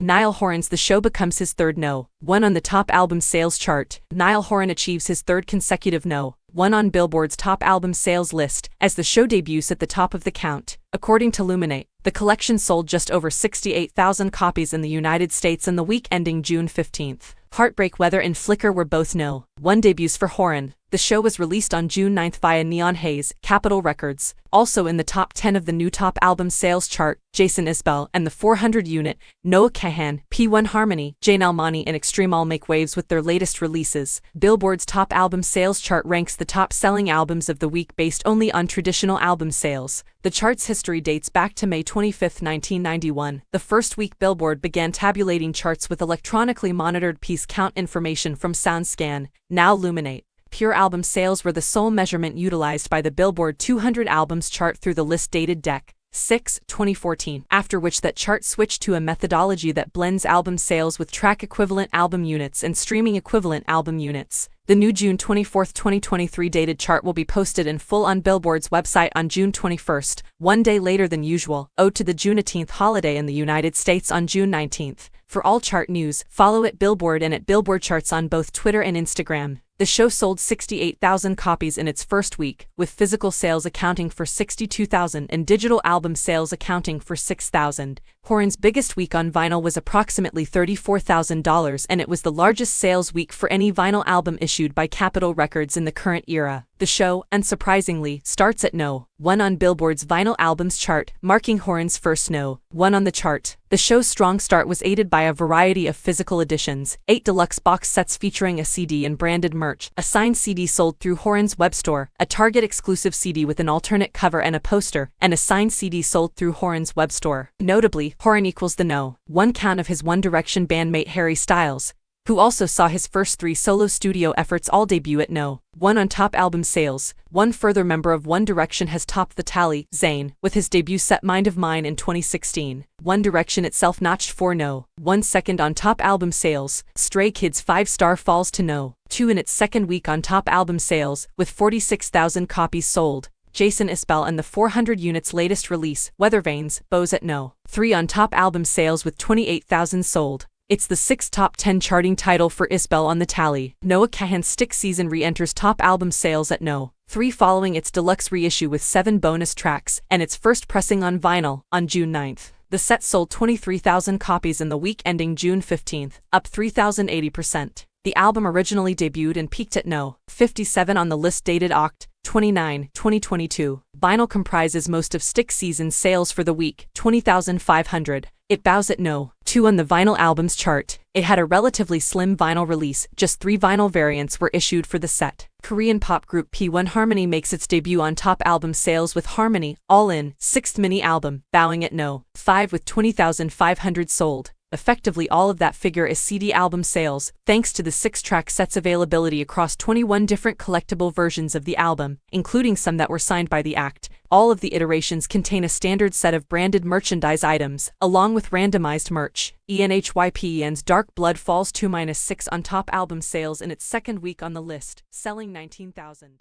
Niall Horan's The Show becomes his third no. 1 on the top album sales chart. Niall Horan achieves his third consecutive no. 1 on Billboard's top album sales list, as the show debuts at the top of the count. According to Luminate, the collection sold just over 68,000 copies in the United States in the week ending June 15th. Heartbreak Weather and Flicker were both no. 1 debuts for Horan. The show was released on June 9th via Neon Haze, Capitol Records. Also in the top 10 of the new top album sales chart, Jason Isbell and the 400 unit, Noah Kahan, P1 Harmony, Zayn Almani and Extreme all make waves with their latest releases. Billboard's top album sales chart ranks the top-selling albums of the week based only on traditional album sales. The chart's history dates back to May 25, 1991. The first week Billboard began tabulating charts with electronically monitored piece count information from SoundScan, now Luminate. Pure album sales were the sole measurement utilized by the Billboard 200 albums chart through the list dated Dec. 6, 2014, after which that chart switched to a methodology that blends album sales with track equivalent album units and streaming equivalent album units. The new June 24, 2023 dated chart will be posted in full on Billboard's website on June 21st, 1 day later than usual, owed to the Juneteenth holiday in the United States on June 19th. For all chart news, follow at Billboard and at Billboard Charts on both Twitter and Instagram. The show sold 68,000 copies in its first week, with physical sales accounting for 62,000 and digital album sales accounting for 6,000. Horan's biggest week on vinyl was approximately $34,000, and it was the largest sales week for any vinyl album issued by Capitol Records in the current era. The show, unsurprisingly, starts at no. 1 on Billboard's vinyl albums chart, marking Horan's first no. 1 on the chart. The show's strong start was aided by a variety of physical editions, 8 deluxe box sets featuring a CD and branded merch, a signed CD sold through Horan's web store, a Target-exclusive CD with an alternate cover and a poster, and a signed CD sold through Horan's web store. Notably, Horan equals the no. 1 count of his One Direction bandmate Harry Styles, who also saw his first 3 solo studio efforts all debut at no. 1 on top album sales. 1 further member of One Direction has topped the tally, Zayn, with his debut set Mind of Mine in 2016. One Direction itself notched 4 no. 1 second on top album sales. Stray Kids 5-star falls to no. 2 in its second week on top album sales, with 46,000 copies sold. Jason Isbell and the 400 units latest release, Weathervanes, bows at no. 3 on top album sales with 28,000 sold. It's the 6th top 10 charting title for Isbell on the tally. Noah Kahan's Stick Season re-enters top album sales at no. 3 following its deluxe reissue with 7 bonus tracks, and its first pressing on vinyl, on June 9th. The set sold 23,000 copies in the week ending June 15th, up 3,080%. The album originally debuted and peaked at no. 57 on the list dated Oct. 29, 2022. Vinyl comprises most of Stick Season's sales for the week, 20,500. It bows at no. 2 on the vinyl albums chart. It had a relatively slim vinyl release, just 3 vinyl variants were issued for the set. Korean pop group P1 Harmony makes its debut on top album sales with Harmony, All In, 6th mini album, bowing at no. 5 with 20,500 sold. Effectively all of that figure is CD album sales, thanks to the 6-track set's availability across 21 different collectible versions of the album, including some that were signed by the act. All of the iterations contain a standard set of branded merchandise items, along with randomized merch. ENHYPEN's Dark Blood falls to -6 on top album sales in its second week on the list, selling 19,000.